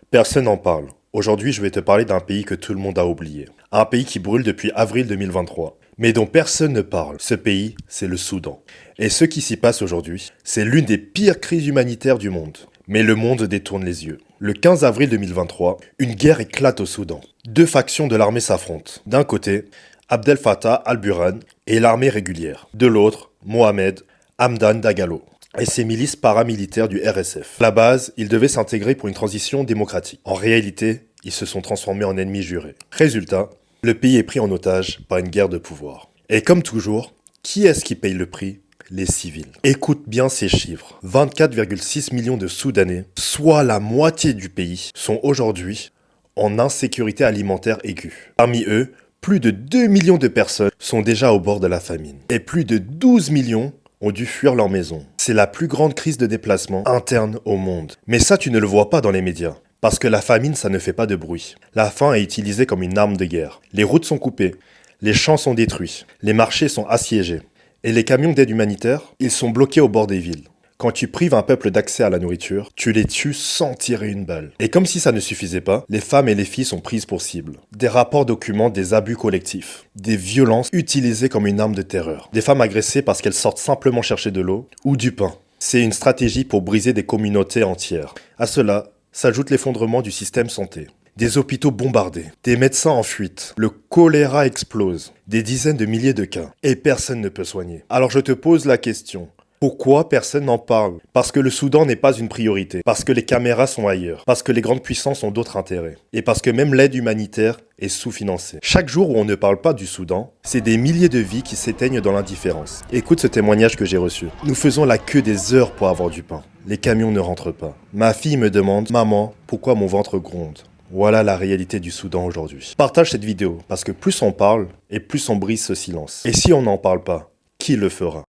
Personne n'en parle. Aujourd'hui, je vais te parler d'un pays que tout le monde a oublié. Un pays qui brûle depuis avril 2023, mais dont personne ne parle. Ce pays, c'est le Soudan. Et ce qui s'y passe aujourd'hui, c'est l'une des pires crises humanitaires du monde. Mais le monde détourne les yeux. Le 15 avril 2023, une guerre éclate au Soudan. Deux factions de l'armée s'affrontent. D'un côté, Abdel Fattah al-Burhan et l'armée régulière. De l'autre, Mohamed Hamdan Dagalo et ses milices paramilitaires du RSF. À la base, ils devaient s'intégrer pour une transition démocratique. En réalité, ils se sont transformés en ennemis jurés. Résultat, le pays est pris en otage par une guerre de pouvoir. Et comme toujours, qui est-ce qui paye le prix ? Les civils. Écoute bien ces chiffres. 24,6 millions de Soudanais, soit la moitié du pays, sont aujourd'hui en insécurité alimentaire aiguë. Parmi eux, plus de 2 millions de personnes sont déjà au bord de la famine. Et plus de 12 millions ont dû fuir leur maison. C'est la plus grande crise de déplacement interne au monde. Mais ça, tu ne le vois pas dans les médias. Parce que la famine, ça ne fait pas de bruit. La faim est utilisée comme une arme de guerre. Les routes sont coupées, les champs sont détruits, les marchés sont assiégés. Et les camions d'aide humanitaire, ils sont bloqués au bord des villes. Quand tu prives un peuple d'accès à la nourriture, tu les tues sans tirer une balle. Et comme si ça ne suffisait pas, les femmes et les filles sont prises pour cible. Des rapports documentent des abus collectifs, des violences utilisées comme une arme de terreur. Des femmes agressées parce qu'elles sortent simplement chercher de l'eau ou du pain. C'est une stratégie pour briser des communautés entières. À cela s'ajoute l'effondrement du système santé. Des hôpitaux bombardés, des médecins en fuite, le choléra explose, des dizaines de milliers de cas, et personne ne peut soigner. Alors je te pose la question, pourquoi personne n'en parle ? Parce que le Soudan n'est pas une priorité, parce que les caméras sont ailleurs, parce que les grandes puissances ont d'autres intérêts, et parce que même l'aide humanitaire est sous-financée. Chaque jour où on ne parle pas du Soudan, c'est des milliers de vies qui s'éteignent dans l'indifférence. Écoute ce témoignage que j'ai reçu. Nous faisons la queue des heures pour avoir du pain. Les camions ne rentrent pas. Ma fille me demande « Maman, pourquoi mon ventre gronde ?» Voilà la réalité du Soudan aujourd'hui. Partage cette vidéo, parce que plus on parle, et plus on brise ce silence. Et si on n'en parle pas, qui le fera ?